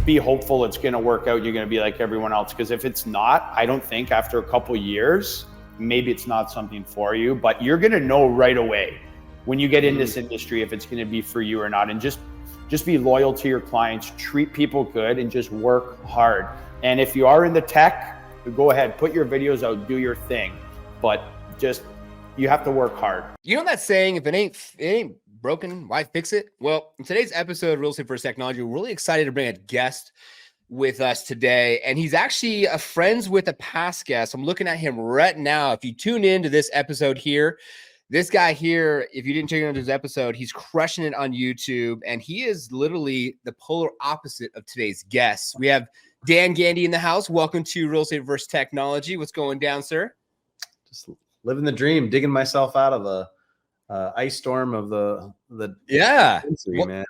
be hopeful it's going to work out. You're going to be like everyone else. Because if it's not, I don't think after a couple years, maybe it's not something for you, but you're going to know right away when you get in this industry if it's going to be for you or not. And just be loyal to your clients, treat people good, and just work hard. And if you are in the tech, go ahead, put your videos out, do your thing, but just, you have to work hard. You know that saying, if it ain't broken, why fix it? Well, in today's episode of Real Estate First Technology, we're really excited to bring a guest with us today. And he's actually friends with a past guest. I'm looking at him right now. If you tune into this episode here, this guy here, if you didn't check out his episode, he's crushing it on YouTube. And he is literally the polar opposite of today's guest. We have Dan Gandy in the house. Welcome to Real Estate First Technology. What's going down, sir? Just living the dream, digging myself out of a ice storm of the industry, man.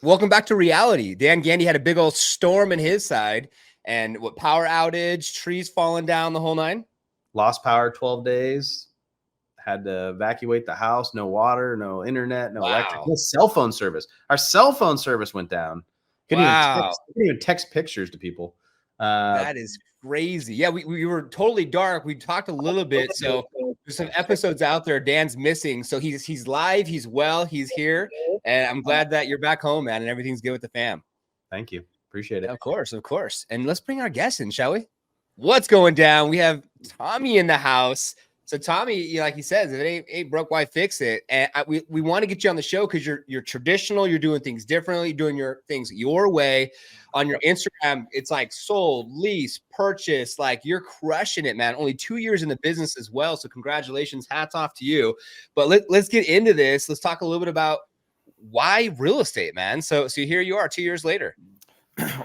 Welcome back to reality. Dan Gandy had a big old storm in his side, and what, power outage, trees falling down, the whole nine. Lost power 12 days. Had to evacuate the house. No water, no internet, no electric, no cell phone service. Our cell phone service went down. Couldn't even text pictures to people. That is crazy. Yeah, we were totally dark. We talked a little bit. So there's some episodes out there. Dan's missing. So he's live. He's well. He's here. And I'm glad that you're back home, man, and everything's good with the fam. Thank you. Appreciate it. Of course. And let's bring our guest in, shall we? What's going down? We have Tommy in the house. So Tommy, like he says, if it ain't broke, why fix it? And we want to get you on the show because you're traditional. You're doing things differently, doing your things your way. On your Instagram, it's like sold, lease, purchase. Like you're crushing it, man. Only 2 years in the business as well. So congratulations, hats off to you. But let's get into this. Let's talk a little bit about why real estate, man. So here you are 2 years later.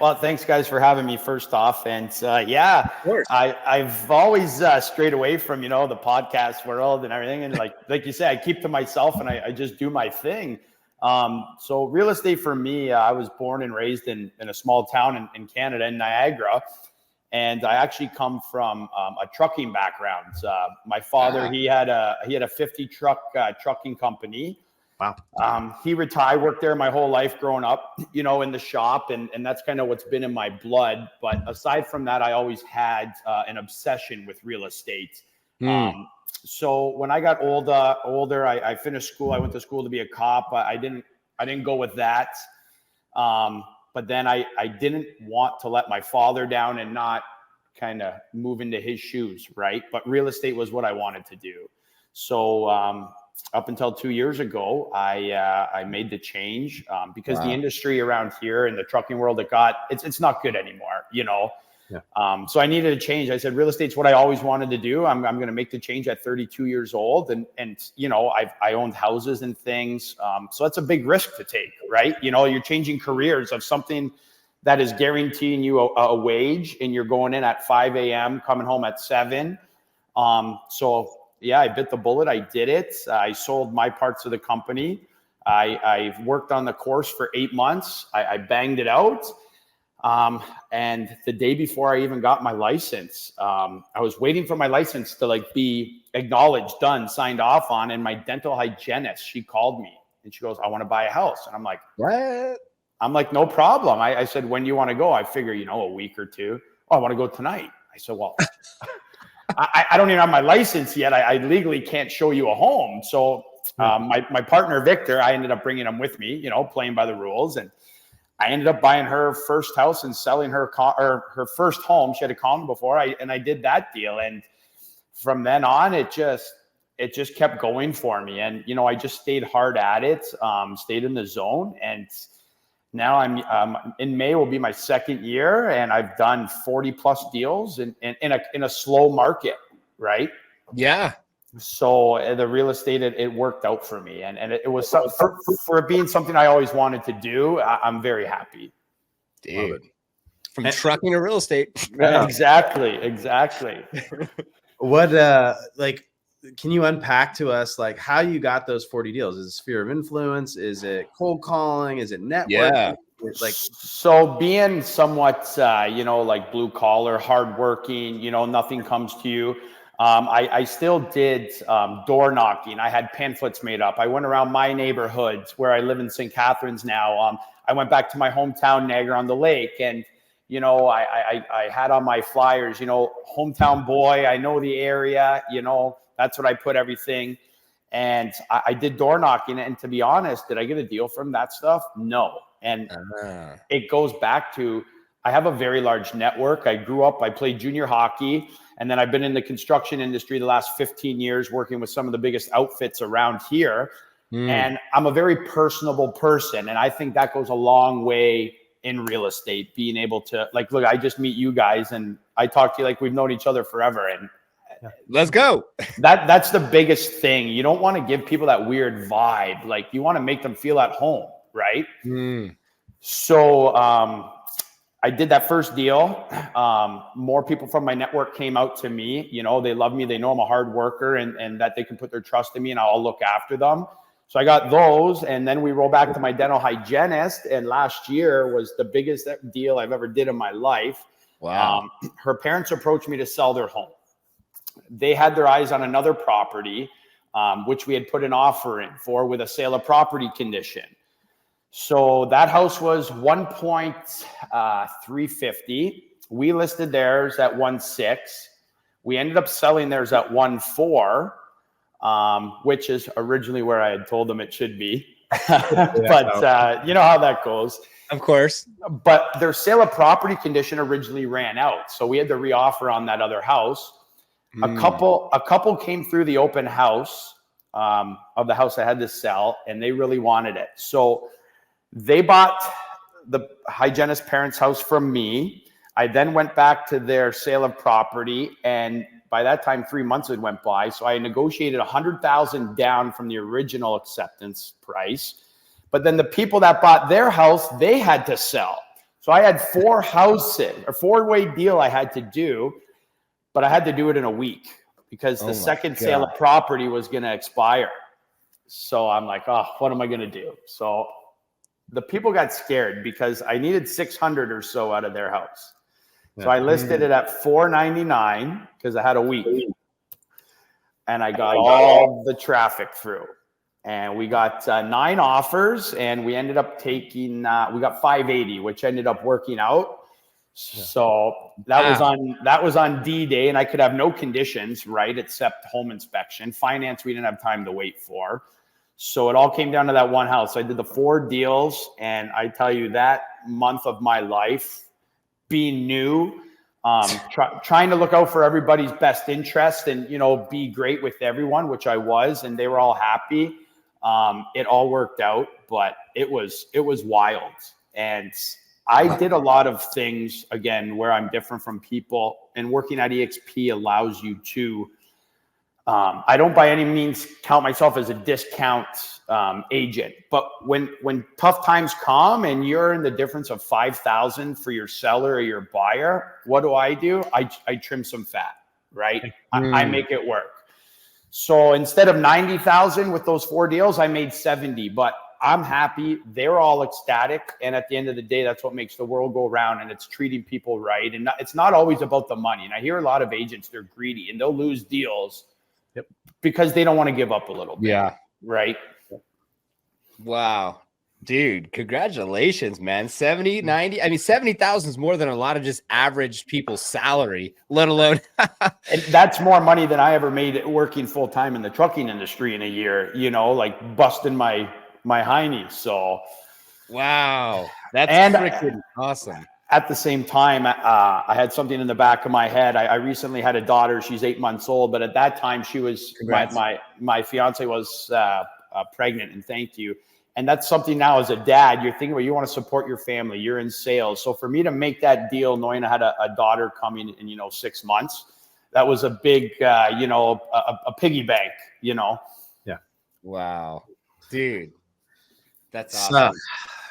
Well, thanks guys for having me first off. And I've always strayed away from, the podcast world and everything. And like you said, I keep to myself and I just do my thing. So real estate for me, I was born and raised in a small town in Canada, in Niagara. And I actually come from a trucking background. My father, he had a 50 truck trucking company. Wow. He retired, worked there my whole life growing up, in the shop. And that's kind of what's been in my blood. But aside from that, I always had an obsession with real estate. So when I got older, I finished school. I went to school to be a cop. I didn't go with that. But then I didn't want to let my father down and not kind of move into his shoes. Right. But real estate was what I wanted to do. So, up until 2 years ago, I made the change because the industry around here in the trucking world, it's not good anymore, Yeah. So I needed a change. I said, real estate's what I always wanted to do. I'm going to make the change at 32 years old. And I owned houses and things. So that's a big risk to take, right? You're changing careers of something that is guaranteeing you a wage, and you're going in at 5 a.m., coming home at 7. Yeah, I bit the bullet. I did it. I sold my parts of the company. I worked on the course for 8 months. I banged it out. And the day before I even got my license, I was waiting for my license to be acknowledged, done, signed off on. And my dental hygienist, she called me and she goes, I want to buy a house. And I'm like, what? I'm like, no problem. I said, when do you want to go? I figure, a week or two. Oh, I want to go tonight. I said, well, I don't even have my license yet. I legally can't show you a home. So my partner, Victor, I ended up bringing him with me, playing by the rules. And I ended up buying her first house and selling her her first home. She had a condo before. I did that deal. And from then on, it just kept going for me. And, I just stayed hard at it, stayed in the zone. And now I'm in May will be my second year, and I've done 40 plus deals in a slow market, right? Yeah. So the real estate, it worked out for me, and it was for it being something I always wanted to do. I'm very happy. Dude, from trucking to real estate. Yeah. Exactly. What can you unpack to us how you got those 40 deals? Is it sphere of influence? Is it cold calling? Is it networking? Yeah. So being somewhat, blue collar, hardworking, nothing comes to you. I still did door knocking. I had pamphlets made up. I went around my neighborhoods where I live in St. Catharines now. I went back to my hometown, Niagara-on-the-Lake, and you know, I had on my flyers, you know, hometown boy, I know the area, you know, that's what I put everything. And I did door knocking. And to be honest, did I get a deal from that stuff? No. And it goes back to, I have a very large network. I grew up, I played junior hockey, and then I've been in the construction industry the last 15 years, working with some of the biggest outfits around here. And I'm a very personable person. And I think that goes a long way in real estate, being able to, like, look, I just meet you guys and I talk to you like we've known each other forever. And let's go. That's the biggest thing. You don't want to give people that weird vibe. Like, you want to make them feel at home, right? So I did that first deal. More people from my network came out to me. You know, they love me. They know I'm a hard worker and that they can put their trust in me and I'll look after them. So I got those, and then we roll back to my dental hygienist, and last year was the biggest deal I've ever did in my life. Wow. Her parents approached me to sell their home. They had their eyes on another property, which we had put an offer in for with a sale of property condition. So that house was 1.350. We listed theirs at 1.6. We ended up selling theirs at 1.4. Which is originally where I had told them it should be. But you know how that goes. Of course. But their sale of property condition originally ran out. So we had to reoffer on that other house. A couple came through the open house of the house I had to sell, and they really wanted it. So they bought the hygienist parents' house from me. I then went back to their sale of property, and by that time, 3 months had went by. So I negotiated $100,000 down from the original acceptance price. But then the people that bought their house, they had to sell. So I had 4 houses, a 4-way deal I had to do, but I had to do it in a week because the second sale of property was going to expire. So I'm like, oh, what am I going to do? So the people got scared because I needed 600 or so out of their house. So I listed it at $499 because I had a week, and I got all the traffic through, and we got 9 offers, and we ended up taking, we got 580, which ended up working out. So that was on D-Day, and I could have no conditions, right, except home inspection. Finance, we didn't have time to wait for. So it all came down to that one house. I did the 4 deals, and I tell you, that month of my life, being new, trying to look out for everybody's best interest and, you know, be great with everyone, which I was, and they were all happy. It all worked out, but it was wild. And I did a lot of things, again, where I'm different from people, and working at EXP allows you to, I don't by any means count myself as a discount agent, but when tough times come and you're in the difference of 5,000 for your seller or your buyer, what do? I trim some fat, right? I make it work. So instead of 90,000 with those 4 deals, I made 70, but I'm happy. They're all ecstatic. And at the end of the day, that's what makes the world go round, and it's treating people right. And it's not always about the money. And I hear a lot of agents, they're greedy and they'll lose deals because they don't want to give up a little bit. Yeah. Right. Wow. Dude, congratulations, man. 70, 90. I mean, 70,000 is more than a lot of just average people's salary, let alone. And that's more money than I ever made working full time in the trucking industry in a year, you know, like busting my heinies. So, wow. That's freaking awesome. At the same time, I had something in the back of my head. I recently had a daughter. She's 8 months old, but at that time she was, my fiance was pregnant, and thank you. And that's something now as a dad, you're thinking, well, you want to support your family. You're in sales. So for me to make that deal, knowing I had a daughter coming in, 6 months, that was a big, a piggy bank, Yeah. Wow. Dude, that's awesome.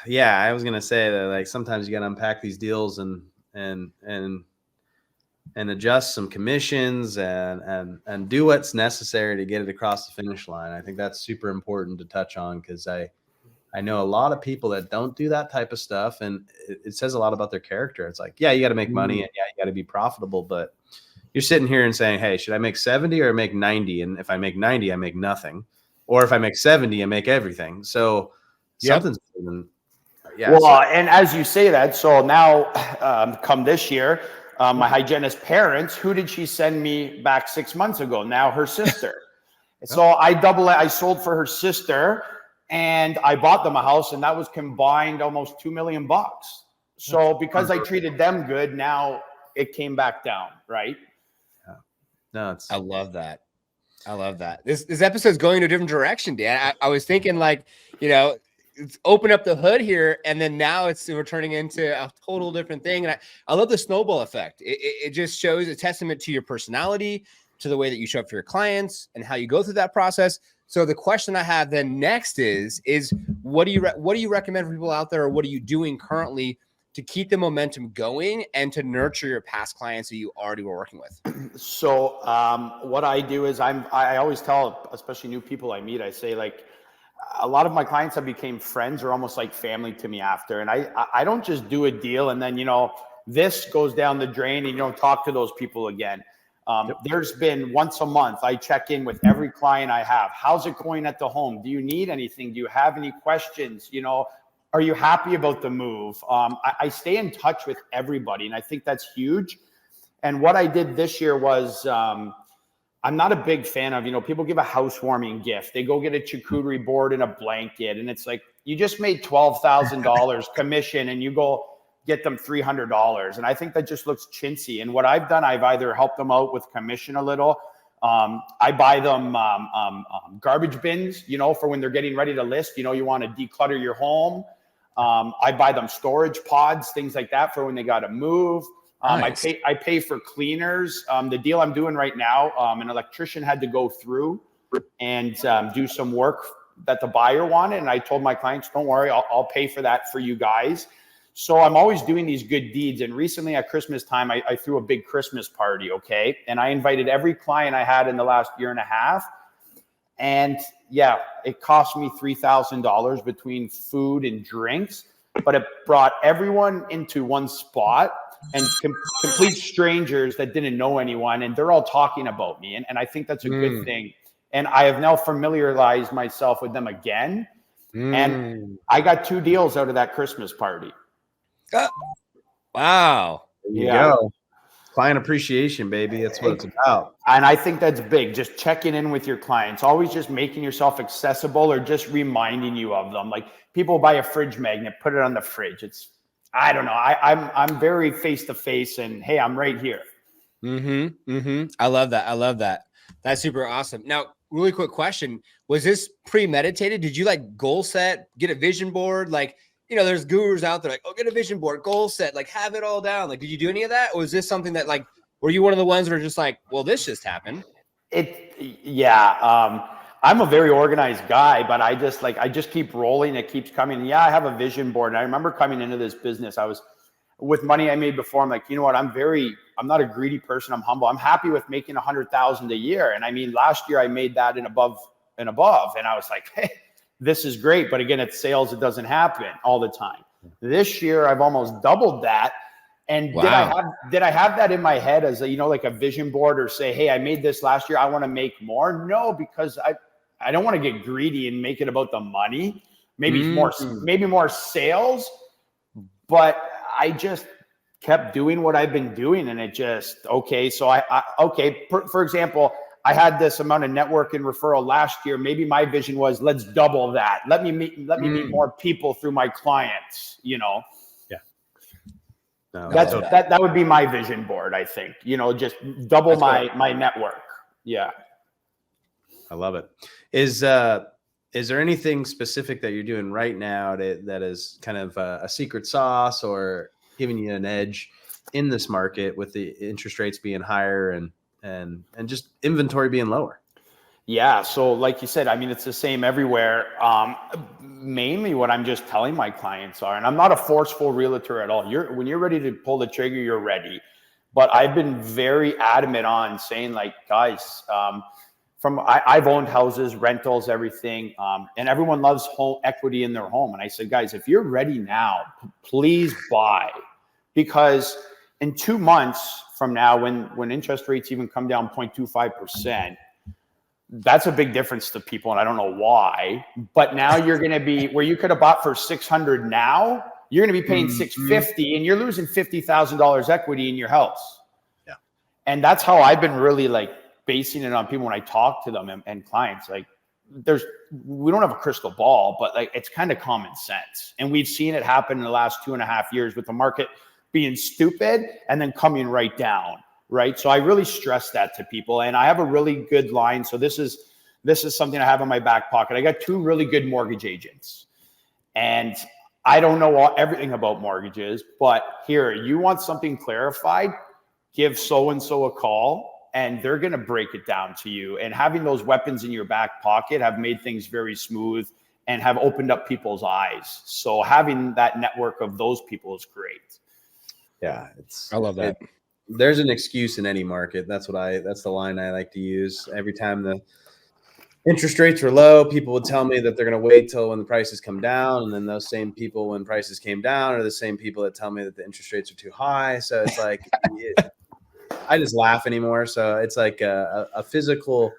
Yeah, I was gonna say that, like, sometimes you gotta unpack these deals and adjust some commissions and do what's necessary to get it across the finish line. I think that's super important to touch on, because I know a lot of people that don't do that type of stuff, and it says a lot about their character. It's like, yeah, you got to make money, and yeah, you got to be profitable, but you're sitting here and saying, hey, should I make 70 or make 90? And if I make 90, I make nothing. Or if I make 70, I make everything. So something's, Yeah. Well, and as you say that, so now come this year, my hygienist parents, who did she send me back 6 months ago? Now her sister. So I sold for her sister, and I bought them a house, and that was combined almost $2 million. So because I treated them good, now it came back down, right? Yeah. No, I love that. I love that. This episode's going in a different direction, Dan. I was thinking like, it's open up the hood here, and then now we're turning into a total different thing. And I love the snowball effect. It just shows a testament to your personality, to the way that you show up for your clients, and how you go through that process. So the question I have then next is what do you recommend for people out there, or what are you doing currently to keep the momentum going and to nurture your past clients that you already were working with? So what I do is I always tell, especially new people I meet, I say, like, a lot of my clients have became friends or almost like family to me after. And I don't just do a deal and then, this goes down the drain and you don't talk to those people again. There's been once a month, I check in with every client I have. How's it going at the home? Do you need anything? Do you have any questions? Are you happy about the move? I stay in touch with everybody, and I think that's huge. And what I did this year was, I'm not a big fan of, people give a housewarming gift. They go get a charcuterie board and a blanket, and it's like, you just made $12,000 commission and you go get them $300. And I think that just looks chintzy. And what I've done, I've either helped them out with commission a little. I buy them garbage bins, for when they're getting ready to list, you want to declutter your home. I buy them storage pods, things like that for when they got to move. Nice. I pay for cleaners. The deal I'm doing right now, an electrician had to go through and do some work that the buyer wanted. And I told my clients, don't worry, I'll pay for that for you guys. So I'm always doing these good deeds. And recently at Christmas time, I threw a big Christmas party, okay? And I invited every client I had in the last year and a half. And yeah, it cost me $3,000 between food and drinks, but it brought everyone into one spot and complete strangers that didn't know anyone. And they're all talking about me. And I think that's a good thing. And I have now familiarized myself with them again. And I got 2 deals out of that Christmas party. Wow. There you go. Client appreciation, baby. That's what it's about. And I think that's big. Just checking in with your clients, always just making yourself accessible or just reminding you of them. Like, people buy a fridge magnet, put it on the fridge. I don't know. I'm very face-to-face and, hey, I'm right here. I love that. That's super awesome. Now, really quick question. Was this premeditated? Did you goal set, get a vision board? There's gurus out there get a vision board, goal set, have it all down. Did you do any of that? Or was this something that were you one of the ones that are just well, this just happened? I'm a very organized guy, but I just keep rolling. It keeps coming. Yeah, I have a vision board. And I remember coming into this business, I was with money I made before. I'm like, you know what? I'm not a greedy person. I'm humble. I'm happy with making 100,000 a year. And I mean, last year I made that and above. And I was like, hey, this is great. But again, it's sales. It doesn't happen all the time. This year, I've almost doubled that. And wow. Did I have that in my head as a vision board, or say, hey, I made this last year, I want to make more? No, because I don't want to get greedy and make it about the money. Maybe more sales. But I just kept doing what I've been doing, and it just okay. So for example, I had this amount of network and referral last year. Maybe my vision was, let's double that. Let me meet more people through my clients. Yeah. No, that would be my vision board. I think just double my network. Yeah. I love it. Is there anything specific that you're doing right now that is kind of a secret sauce or giving you an edge in this market with the interest rates being higher and just inventory being lower? Yeah. So like you said, I mean, it's the same everywhere. Mainly what I'm just telling my clients and I'm not a forceful realtor at all. When you're ready to pull the trigger, you're ready. But I've been very adamant on saying, guys, I've owned houses, rentals, everything. And everyone loves home equity in their home. And I said, guys, if you're ready now, please buy, because in 2 months from now, when interest rates even come down 0.25%, That's a big difference to people, and I don't know why. But now you're going to be where you could have bought for 600 now, you're going to be paying 650, and you're losing $50,000 equity in your house. Yeah. And that's how I've been really like basing it on people when I talk to them and clients. Like, we don't have a crystal ball, but like it's kind of common sense. And we've seen it happen in the last 2.5 years with the market being stupid and then coming right down. Right. So I really stress that to people. And I have a really good line. So this is something I have in my back pocket. I got 2 really good mortgage agents. And I don't know everything about mortgages, but here, you want something clarified, give so-and-so a call, and they're going to break it down to you. And having those weapons in your back pocket have made things very smooth and have opened up people's eyes. So having that network of those people is great. Yeah. I love that. There's an excuse in any market. That's the line I like to use. Every time the interest rates were low, people would tell me that they're going to wait till when the prices come down. And then those same people, when prices came down, are the same people that tell me that the interest rates are too high. So it's like, I just laugh anymore. So it's like a physical,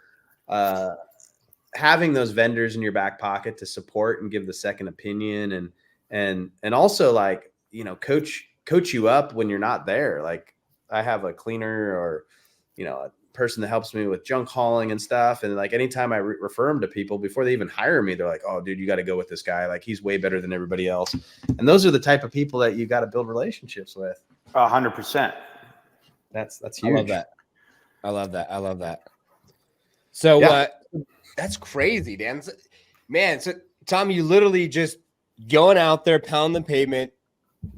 having those vendors in your back pocket to support and give the second opinion and also like, coach you up when you're not there. Like, I have a cleaner or, a person that helps me with junk hauling and stuff. And like, anytime I refer them to people before they even hire me, they're like, oh dude, you got to go with this guy. Like, he's way better than everybody else. And those are the type of people that you got to build relationships with. 100%. That's huge. I love that. So that's crazy, Dan. Man, so Tom, you literally just going out there, pounding the pavement,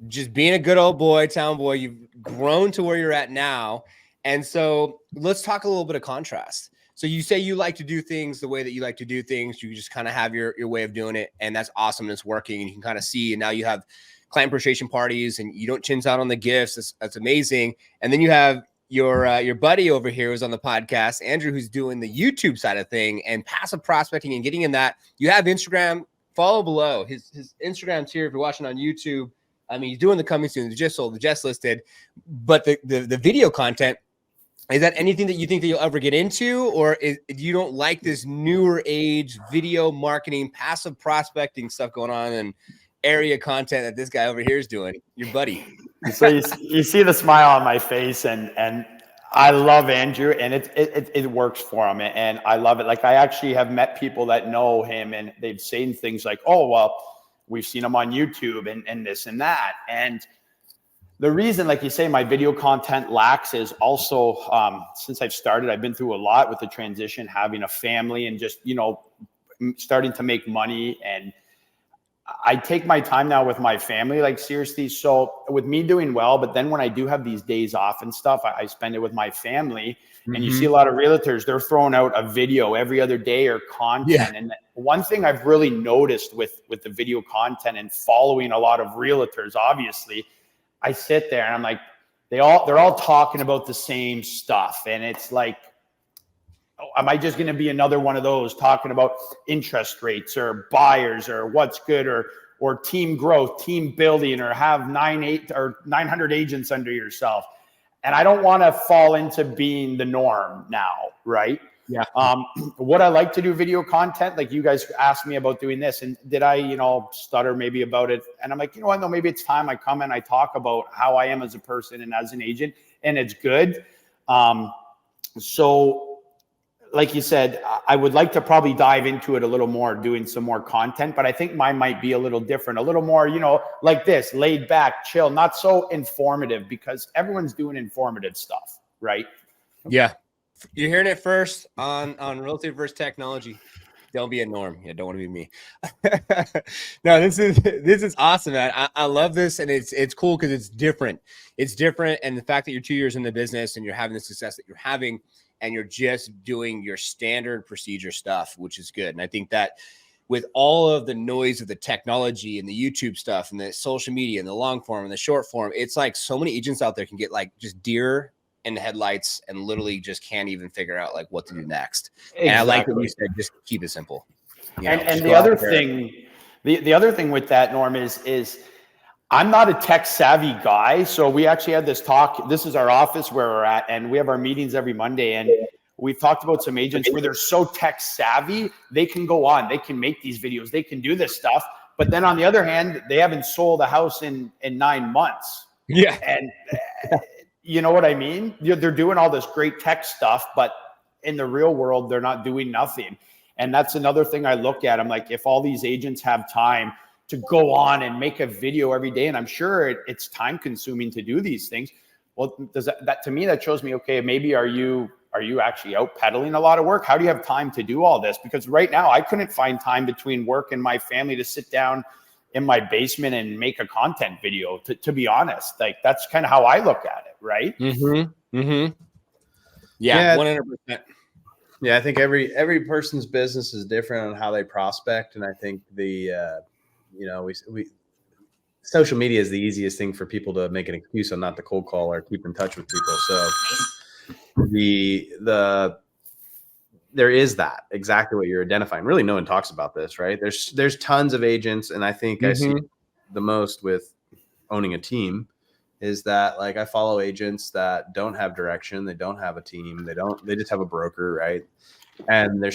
just being a good old boy, town boy. You've grown to where you're at now. And so let's talk a little bit of contrast. So you say you like to do things the way that you like to do things. You just kind of have your way of doing it. And that's awesome. And it's working. And you can kind of see, and now you have client appreciation parties and you don't chins out on the gifts. That's amazing. And then you have your buddy over here who's on the podcast, Andrew, who's doing the YouTube side of thing and passive prospecting and getting in that. You have Instagram, follow below. His Instagram's here if you're watching on YouTube. I mean, he's doing the coming soon, the just sold, the just listed, but the video content, is that anything that you think that you'll ever get into, or you don't like this newer age video marketing, passive prospecting stuff going on and area content that this guy over here is doing, your buddy? So you see the smile on my face, and I love Andrew, and it works for him, and I love it. Like, I actually have met people that know him, and they've seen things like, oh, well, we've seen him on YouTube and this and that. And the reason, like you say, my video content lacks is also, since I've started, I've been through a lot with the transition, having a family and just, starting to make money. And I take my time now with my family, like seriously. So with me doing well, but then when I do have these days off and stuff, I spend it with my family. Mm-hmm. And you see a lot of realtors, they're throwing out a video every other day or content. Yeah. And one thing I've really noticed with the video content and following a lot of realtors, obviously, I sit there and I'm like, they're all talking about the same stuff. And it's like, am I just going to be another one of those talking about interest rates or buyers or what's good or team growth, team building, or have 900 agents under yourself? And I don't want to fall into being the norm now, right? Yeah. Would I like to do video content? Like, you guys asked me about doing this, and did I, stutter maybe about it? And I'm like, you know what? No, maybe it's time I come and I talk about how I am as a person and as an agent, and it's good. So like you said, I would like to probably dive into it a little more, doing some more content, but I think mine might be a little different, a little more, like this, laid back, chill, not so informative, because everyone's doing informative stuff, right? Yeah. You're hearing it first on Real Estate versus Technology. Don't be a norm. Yeah, don't want to be me. No, this is awesome, man. I love this, and it's cool because it's different. It's different, and the fact that you're 2 years in the business and you're having the success that you're having, and you're just doing your standard procedure stuff, which is good. And I think that with all of the noise of the technology and the YouTube stuff and the social media and the long form and the short form, it's like so many agents out there can get like just deer in the headlights and literally just can't even figure out like what to do next. Exactly. And I like what you said, just keep it simple. And the other thing, the other thing with that, Norm, is I'm not a tech savvy guy. So we actually had this talk. This is our office where we're at, and we have our meetings every Monday. And we've talked about some agents where they're so tech savvy, they can go on, they can make these videos, they can do this stuff. But then on the other hand, they haven't sold a house in 9 months. Yeah. And you know what I mean? They're doing all this great tech stuff, but in the real world, they're not doing nothing. And that's another thing I look at. I'm like, if all these agents have time to go on and make a video every day, and I'm sure it's time consuming to do these things. Well, does that to me, that shows me, okay, maybe are you actually out peddling a lot of work? How do you have time to do all this? Because right now I couldn't find time between work and my family to sit down in my basement and make a content video, to be honest. Like, that's kind of how I look at it, right? Yeah, 100%. Yeah, I think every person's business is different on how they prospect, and I think we social media is the easiest thing for people to make an excuse on not to cold call or keep in touch with people. So there is that exactly what you're identifying. Really, no one talks about this, right? There's tons of agents, and I think I see the most with owning a team is that, like, I follow agents that don't have direction, they don't have a team, they just have a broker, right? And they're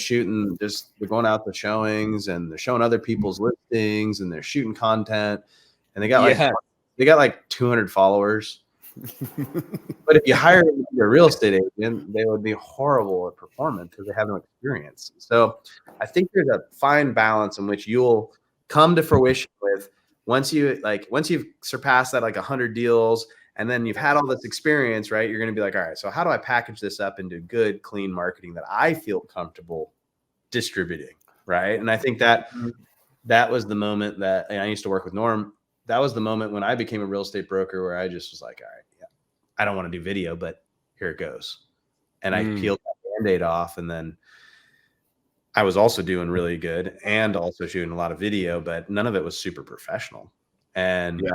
going out to showings and they're showing other people's listings and they're shooting content, and they got like 200 followers. But if you hire them to be a real estate agent, they would be horrible at performance because they have no experience. So I think there's a fine balance in which you'll come to fruition with once you've surpassed that, like, 100 deals, and then you've had all this experience, right? You're going to be like, all right, so how do I package this up into good, clean marketing that I feel comfortable distributing, right? And I think that was the moment that, and I used to work with Norm. That was the moment when I became a real estate broker where I just was like, all right, yeah, I don't want to do video, but here it goes. And I peeled that Band-Aid off, and then I was also doing really good and also shooting a lot of video, but none of it was super professional. And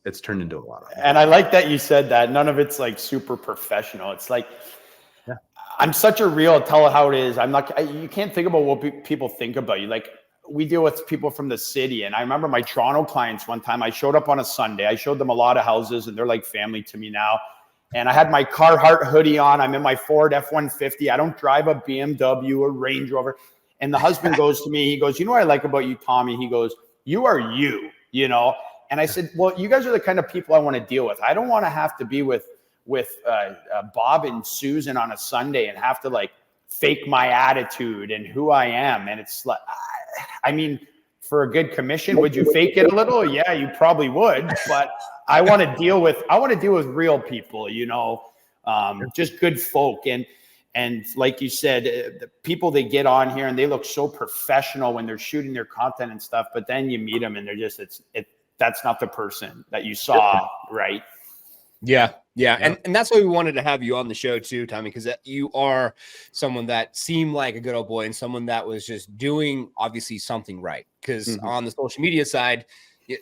it's turned into a lot of. And I like that you said that none of it's like super professional. It's like, I'm such a real, tell it how it is. You can't think about what people think about you. Like, we deal with people from the city. And I remember my Toronto clients one time, I showed up on a Sunday. I showed them a lot of houses, and they're like family to me now. And I had my Carhartt hoodie on. I'm in my Ford F-150. I don't drive a BMW or Range Rover. And the husband goes to me, he goes, you know what I like about you, Tommy? He goes, you are you, you know? And I said, well, you guys are the kind of people I want to deal with. I don't want to have to be with Bob and Susan on a Sunday and have to, like, fake my attitude and who I am. And it's like, I mean, for a good commission, would you fake it a little? Yeah, you probably would. But I want to deal with real people, you know, just good folk. And like you said, the people they get on here and they look so professional when they're shooting their content and stuff. But then you meet them and they're just, that's not the person that you saw, right? Yeah. And that's why we wanted to have you on the show too, Tommy, because you are someone that seemed like a good old boy and someone that was just doing obviously something right. Because on the social media side,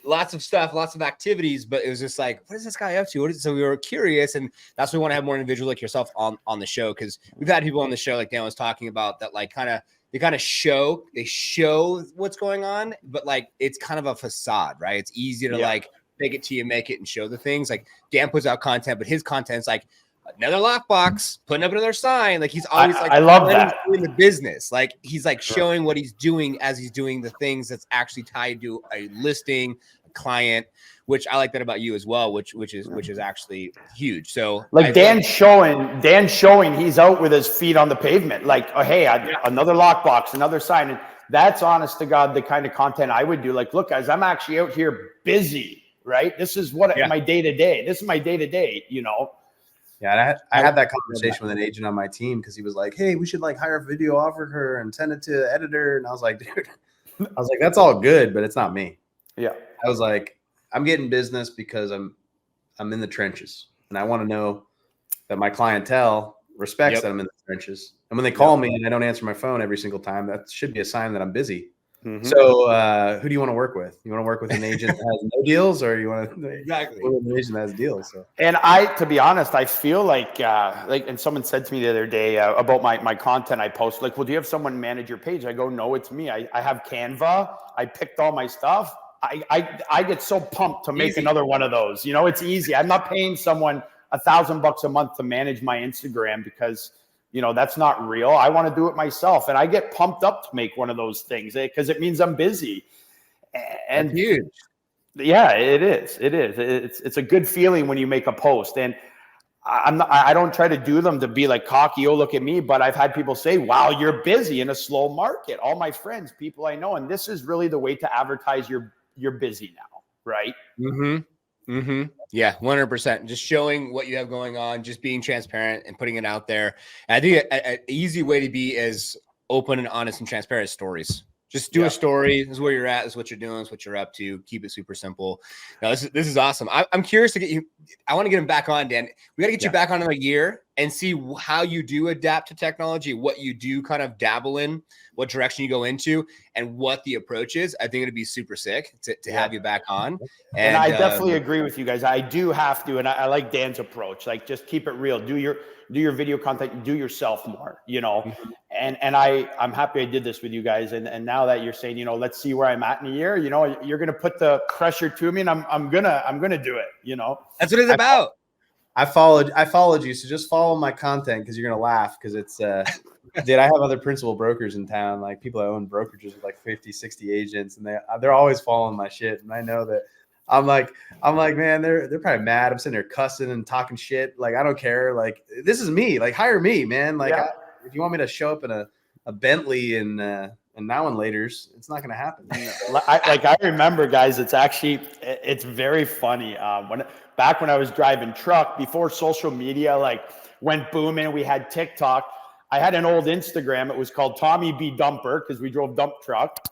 lots of stuff, lots of activities, but it was just like, what is this guy up to? So we were curious, and that's why we want to have more individuals like yourself on the show, because we've had people on the show, like Dan was talking about, that like they show what's going on, but like it's kind of a facade, right? It's easy to like fake it till you make it and show the things. Like Dan puts out content, but his content's like another lockbox, putting up another sign. Like he's always like, I love that in the business. Like he's like showing what he's doing as he's doing the things that's actually tied to a listing, a client, which I like that about you as well, which is actually huge. So like Dan's showing he's out with his feet on the pavement. Like, oh, hey, another lockbox, another sign. And that's, honest to God, the kind of content I would do. Like, look, guys, I'm actually out here busy, right? This is what my day-to-day. This is my day-to-day, you know? Yeah, and I had that conversation with an agent on my team because he was like, hey, we should like hire a videographer and send it to the editor. And I was like, dude, that's all good, but it's not me. Yeah. I was like, I'm getting business because I'm in the trenches, and I want to know that my clientele respects that I'm in the trenches. And when they call me and I don't answer my phone every single time, that should be a sign that I'm busy. So who do you want to work with? You want to work with an agent that has no deals, or you want to work with an agent that has deals? So. And to be honest, I feel like, and someone said to me the other day about my content I post, like, well, do you have someone manage your page? I go, no, it's me. I have Canva. I picked all my stuff. I get so pumped to make another one of those. You know, it's easy. I'm not paying someone $1,000 a month to manage my Instagram because that's not real. I want to do it myself. And I get pumped up to make one of those things because it means I'm busy. And that's huge. Yeah, it is. It is. It's a good feeling when you make a post. And I don't try to do them to be like cocky, oh, look at me. But I've had people say, wow, you're busy in a slow market. All my friends, people I know. And this is really the way to advertise you're busy now, right? Yeah, 100%. Just showing what you have going on, just being transparent and putting it out there. And I think an easy way to be as open and honest and transparent as stories. Just do a story. This is where you're at. This is what you're doing. This is what you're up to. Keep it super simple. Now, this is awesome. I'm curious to get you. I want to get him back on, Dan. We got to get you back on in a year and see how you do adapt to technology, what you do kind of dabble in, what direction you go into, and what the approach is. I think it'd be super sick to have you back on. And I definitely agree with you guys. I do have to, and I like Dan's approach. Like, just keep it real. Do your video content. Do yourself more. And I'm happy I did this with you guys. And now that you're saying, let's see where I'm at in a year. You're gonna put the pressure to me, and I'm gonna do it. That's what it's about. I followed you, so just follow my content because you're gonna laugh because it's dude, I have other principal brokers in town, like people that own brokerages with like 50, 60 agents, and they're always following my shit. And I know that I'm like, man, they're probably mad. I'm sitting there cussing and talking shit. Like, I don't care. Like, this is me. Like, hire me, man. Like, if you want me to show up in a Bentley and now and later's, it's not gonna happen. I remember, guys. It's very funny. Back when I was driving truck before social media went booming, we had TikTok. I had an old Instagram. It was called Tommy B Dumper because we drove dump truck.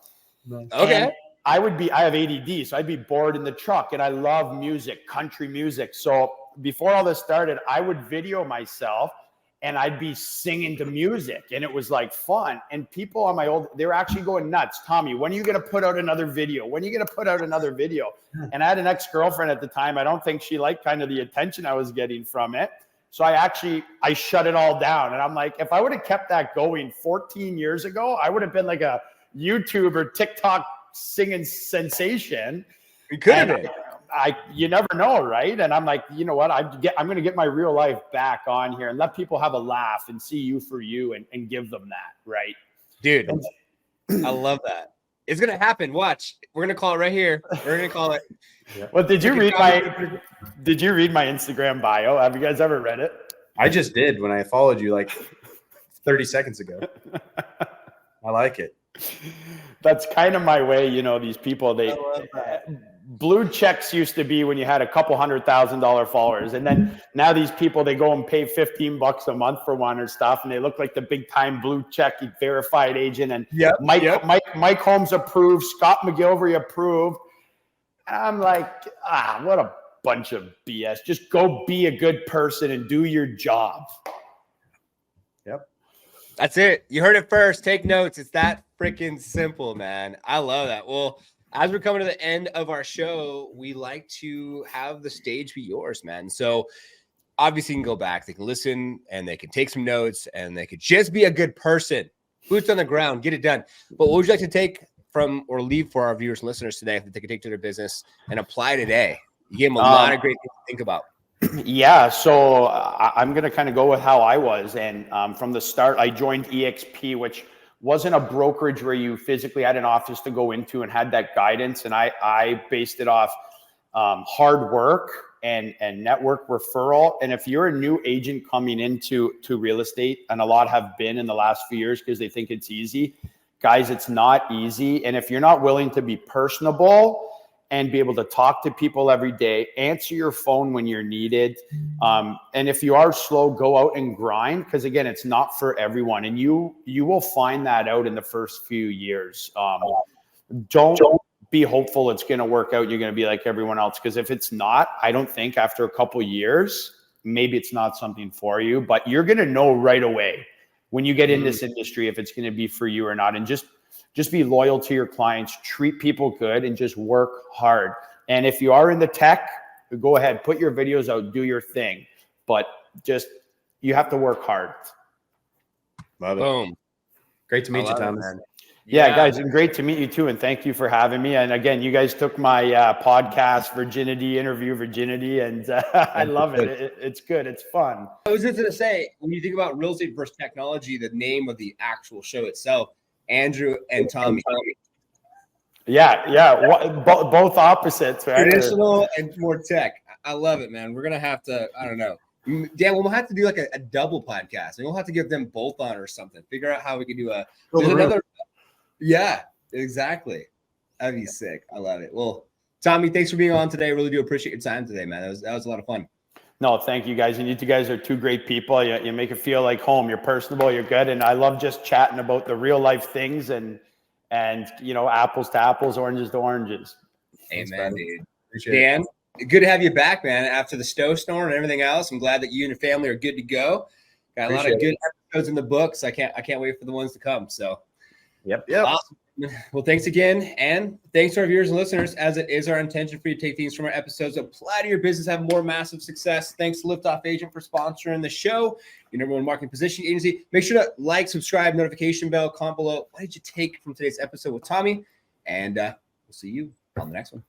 Okay. And I have ADD, so I'd be bored in the truck, and I love music, country music. So before all this started, I would video myself and I'd be singing to music, and it was like fun. And people on they were actually going nuts. Tommy, when are you going to put out another video? When are you going to put out another video? And I had an ex-girlfriend at the time. I don't think she liked kind of the attention I was getting from it. So I shut it all down. And I'm like, if I would have kept that going 14 years ago, I would have been like a YouTube or TikTok singing sensation. You could have been. You never know, right? And I'm like, you know what? I'm going to get my real life back on here and let people have a laugh and see you for you and give them that, right? Dude, I love that. It's going to happen. Watch. We're going to call it right here. We're going to call it. Well, did you read my Instagram bio? Have you guys ever read it? I just did when I followed you like 30 seconds ago. I like it. That's kind of my way, these people, blue checks used to be when you had a couple $100,000 followers. And then now these people, they go and pay $15 a month for one or stuff. And they look like the big time blue check verified agent. And Mike Holmes approved, Scott McGilvery approved. I'm like, what a bunch of BS. Just go be a good person and do your job. Yep. That's it. You heard it first. Take notes. It's that freaking simple, man. I love that. Well, as we're coming to the end of our show, we like to have the stage be yours, man. So obviously you can go back, they can listen, and they can take some notes, and they could just be a good person. Boots on the ground, get it done. But what would you like to take from or leave for our viewers and listeners today that they could take to their business and apply today? You gave them a lot of great things to think about. Yeah, so I'm going to kind of go with how I was. And from the start, I joined EXP, which wasn't a brokerage where you physically had an office to go into and had that guidance. And I based it off hard work and network referral. And if you're a new agent coming into real estate, and a lot have been in the last few years because they think it's easy, guys, it's not easy. And if you're not willing to be personable and be able to talk to people every day, answer your phone when you're needed. And if you are slow, go out and grind, because again, it's not for everyone. And you will find that out in the first few years. Don't be hopeful it's going to work out. You're going to be like everyone else. Because if it's not, I don't think after a couple years, maybe it's not something for you, but you're going to know right away when you get in this industry, if it's going to be for you or not. And just be loyal to your clients, treat people good, and just work hard. And if you are in the tech, go ahead, put your videos out, do your thing. But you have to work hard. Love it. Boom. Great to meet you, Thomas. Yeah, guys, and great to meet you too. And thank you for having me. And again, you guys took my podcast virginity interview virginity, and I love it. It's good. It's fun. I was just going to say, when you think about real estate versus technology, the name of the actual show itself, Andrew and Tommy. Yeah. Both opposites, right? Traditional and more tech. I love it, man. We're going to have to, I don't know. Dan, we'll have to do like a double podcast. And we'll have to give them both on or something. Figure out how we can do another. Yeah, exactly. That'd be sick. I love it. Well, Tommy, thanks for being on today. I really do appreciate your time today, man. That was a lot of fun. No, thank you guys. And you two guys are two great people. You make it feel like home. You're personable. You're good. And I love just chatting about the real life things and apples to apples, oranges to oranges. Amen, dude. Dan, good to have you back, man. After the snowstorm and everything else, I'm glad that you and your family are good to go. Got a lot of good episodes in the books. I can't wait for the ones to come. So, yep. Awesome. Well, thanks again, and thanks to our viewers and listeners. As it is our intention for you to take things from our episodes, apply to your business, have more massive success. Thanks to Liftoff Agent for sponsoring the show, your number one marketing positioning agency. Make sure to like, subscribe, notification bell, comment below. What did you take from today's episode with Tommy? And we'll see you on the next one.